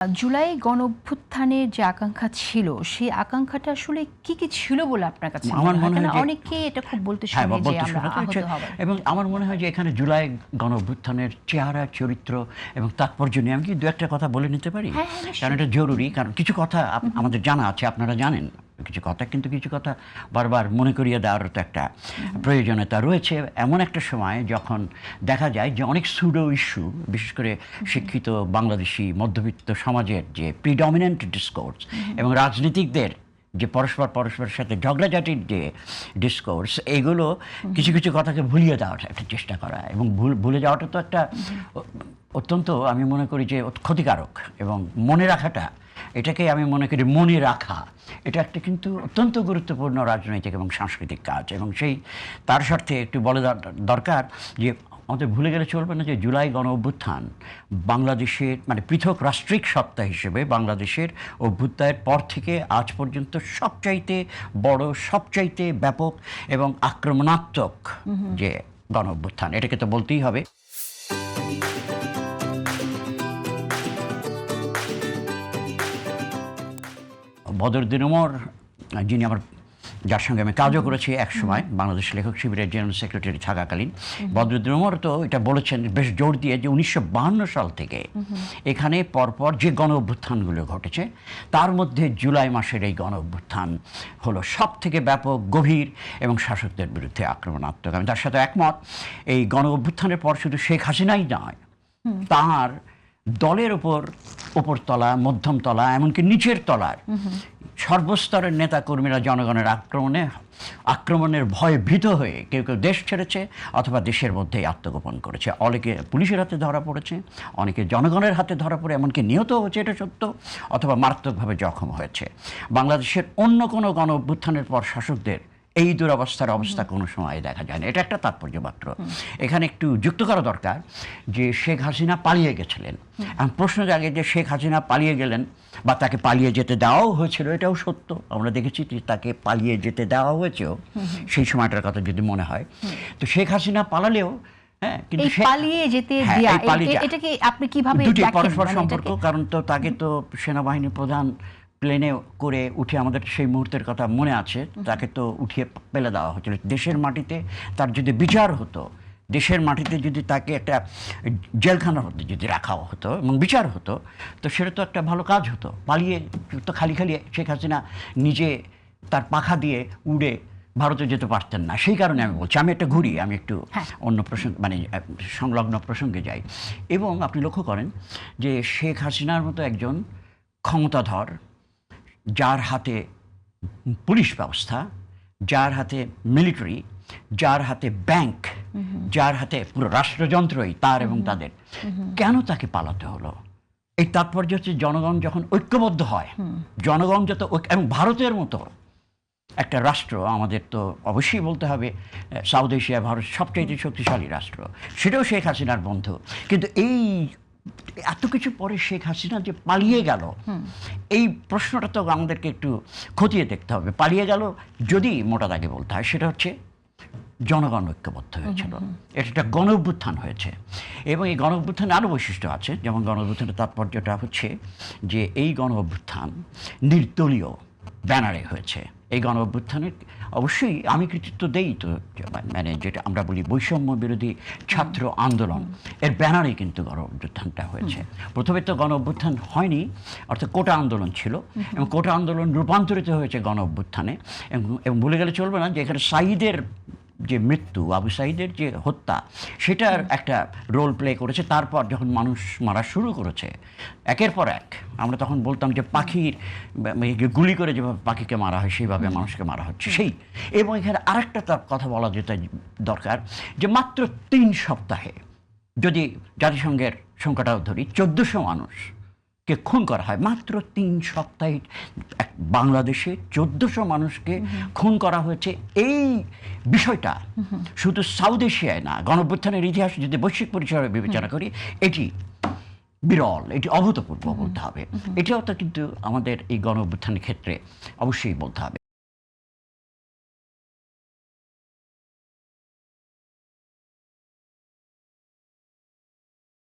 জুলাই গণঅভ্যুত্থানের যে আকাঙ্ক্ষা ছিল সেই আকাঙ্ক্ষাটা আসলে কি কি ছিল বলে আপনার কাছে আমার মনে হয় যে অনেকে এটা খুব বলতে শুনি যে আমরা আহত হব এবং আমার মনে হয় যে এখানে জুলাই গণঅভ্যুত্থানের চেহারা চরিত্র এবং তাৎপর্য নিয়ে আমি কি দু একটা কথা বলে নিতে পারি? কারণ এটা জরুরি, কারণ কিছু কথা আমাদের জানা আছে, আপনারা জানেন কিছু কথা, কিন্তু কিছু কথা বারবার মনে করিয়ে দেওয়ার তো একটা প্রয়োজনীয়তা রয়েছে এমন একটা সময় যখন দেখা যায় যে অনেক সুডো ইস্যু, বিশেষ করে শিক্ষিত বাংলাদেশি মধ্যবিত্ত সমাজের যে প্রিডমিনেন্ট ডিসকোর্স এবং রাজনীতিকদের যে পরস্পরের সাথে ঝগড়াঝাটির যে ডিসকোর্স, এগুলো কিছু কিছু কথাকে ভুলিয়ে দেওয়ার একটা চেষ্টা করা, এবং ভুলে যাওয়াটা তো একটা অত্যন্ত, আমি মনে করি যে ক্ষতিকারক, এবং মনে রাখাটা, এটাকে আমি মনে করি মনে রাখা, এটা একটা কিন্তু অত্যন্ত গুরুত্বপূর্ণ রাজনৈতিক এবং সাংস্কৃতিক কাজ। এবং সেই তার স্বার্থে একটু বলে দরকার যে আমাদের ভুলে গেলে চলবে না যে জুলাই গণঅভ্যুত্থান বাংলাদেশের মানে পৃথক রাষ্ট্রিক সত্তা হিসেবে বাংলাদেশের অভ্যুত্থানের পর থেকে আজ পর্যন্ত সবচাইতে বড়, সবচাইতে ব্যাপক এবং আক্রমণাত্মক যে গণঅভ্যুত্থান, এটাকে তো বলতেই হবে। বদরুদ্দিন উমর, যিনি আমার, যার সঙ্গে আমি কাজও করেছি এক সময় বাংলাদেশ লেখক শিবিরের জেনারেল সেক্রেটারি থাকাকালীন, বদরুদ্দিন উমর তো এটা বলেছেন বেশ জোর দিয়ে যে 1952 সাল থেকে এখানে পরপর যে গণ অভ্যুত্থানগুলো ঘটেছে তার মধ্যে জুলাই মাসের এই গণ অভ্যুত্থান হলো সব থেকে ব্যাপক, গভীর এবং শাসকদের বিরুদ্ধে আক্রমণাত্মক। আমি তার সাথে একমত। এই গণ অভ্যুত্থানের পর শুধু শেখ হাসিনাই নয়, তার দলের উপরতলা, মধ্যমতলা, এমনকি নিচের তলার সর্বস্তরের নেতা কর্মীরা জনগণের আক্রমণের ভয়ে ভীত হয়ে কেউ কেউ দেশ ছেড়েছে অথবা দেশের মধ্যেই আত্মগোপন করেছে। অনেকে পুলিশের হাতে ধরা পড়েছে, অনেকে জনগণের হাতে ধরা পড়ে এমনকি নিহত হয়েছে, এটা সত্য, অথবা মারাত্মকভাবে জখম হয়েছে। বাংলাদেশের অন্য কোনো গণ অভ্যুত্থানের পর শাসকদের এই দুরবস্থার অবস্থা কোনো সময় দেখা যায় না। এটা একটা তাৎপর্য মাত্র। এখানে একটু যুক্ত করা দরকার যে শেখ হাসিনা পালিয়ে গেছিলেন। এখন প্রশ্ন জাগে যে শেখ হাসিনা পালিয়ে গেলেন বা তাকে পালিয়ে যেতে দেওয়াও হয়েছিল, এটাও সত্য। আমরা দেখেছি যে তাকে পালিয়ে যেতে দেওয়া হয়েছেও সেই সময়টার কথা যদি মনে হয়। তো শেখ হাসিনা পালালেও কিন্তু পালিয়ে যেতে দেয়া, এটাকে আপনি কিভাবে দুটি পরস্পর সম্পর্ক। কারণ তো তাকে তো সেনাবাহিনী প্রধান প্লেনে করে উঠে, আমাদের সেই মুহূর্তের কথা মনে আছে, তাকে তো উঠিয়ে ফেলে দেওয়া হচ্ছিল। দেশের মাটিতে তার যদি বিচার হতো, দেশের মাটিতে যদি তাকে একটা জেলখানার মধ্যে যদি রাখা হতো এবং বিচার হতো, তো সেটা তো একটা ভালো কাজ হতো। পালিয়ে তো খালি শেখ হাসিনা নিজে তার পাখা দিয়ে উড়ে ভারতে যেতে পারতেন না। সেই কারণে আমি বলছি, আমি একটা ঘুরি, আমি একটু অন্য প্রসঙ্গ মানে সংলগ্ন প্রসঙ্গে যাই। এবং আপনি লক্ষ্য করেন যে শেখ হাসিনার মতো একজন ক্ষমতাধর, যার হাতে পুলিশ ব্যবস্থা, যার হাতে মিলিটারি, যার হাতে ব্যাংক, যার হাতে পুরো রাষ্ট্রযন্ত্রই তার এবং তাদের, কেন তাকে পালাতে হলো? এই তাৎপর্য হচ্ছে জনগণ যখন ঐক্যবদ্ধ হয়, জনগণ যত, এবং ভারতের মতো একটা রাষ্ট্র, আমাদের তো অবশ্যই বলতে হবে সাউথ এশিয়া ভারত সবচেয়ে শক্তিশালী রাষ্ট্র, সেটাও শেখ হাসিনার বন্ধু। কিন্তু এই এত কিছু পরে শেখ হাসিনা যে পালিয়ে গেল, এই প্রশ্নটা তো আমাদেরকে একটু খতিয়ে দেখতে হবে। পালিয়ে গেল যদি মোটা দাগে বলতে হয়, সেটা হচ্ছে জনগণ ঐক্যবদ্ধ হয়েছিল, এটা একটা গণ অভ্যুত্থান হয়েছে। এবং এই গণ অভ্যুত্থানে আরও বৈশিষ্ট্য আছে। যেমন গণ অভ্যুত্থানের তাৎপর্যটা হচ্ছে যে এই গণ অভ্যুত্থান নির্দলীয় ব্যানারে হয়েছে। এই গণ অভ্যুত্থানের অবশ্যই আমি কৃতিত্ব দেই, তো মানে যেটা আমরা বলি বৈষম্য বিরোধী ছাত্র আন্দোলন, এর ব্যানারেই কিন্তু গণ অভ্যুত্থানটা হয়েছে। প্রথমে তো গণ অভ্যুত্থান হয়নি, অর্থাৎ কোটা আন্দোলন ছিল, এবং কোটা আন্দোলন রূপান্তরিত হয়েছে গণ অভ্যুত্থানে। এবং ভুলে গেলে চলবে না যে এখানে সাঈদের যে মৃত্যু, আবু সাঈদের যে হত্যা, সেটার একটা রোল প্লে করেছে। তারপর যখন মানুষ মারা শুরু করেছে একের পর এক, আমরা তখন বলতাম যে পাখির গুলি করে যেভাবে পাখিকে মারা হয় সেইভাবে মানুষকে মারা হচ্ছে সেই। এবং এখানে আরেকটা তার কথা বলা যেতে দরকার যে মাত্র 3 সপ্তাহে, যদি জাতিসংঘের সংখ্যাটাও ধরি, 1400 মানুষকে খুন করা হয়। মাত্র 3 সপ্তাহে বাংলাদেশে 1400 মানুষকে খুন করা হয়েছে। এই বিষয়টা শুধু সাউথ এশিয়ায় না, গণঅভ্যুত্থানের ইতিহাস যদি বৈশ্বিক পরিসরে বিবেচনা করি, এটি বিরল, এটি অভূতপূর্ব বলতে হবে। এটাও তো কিন্তু আমাদের এই গণঅভ্যুত্থানের ক্ষেত্রে অবশ্যই বলতে হবে।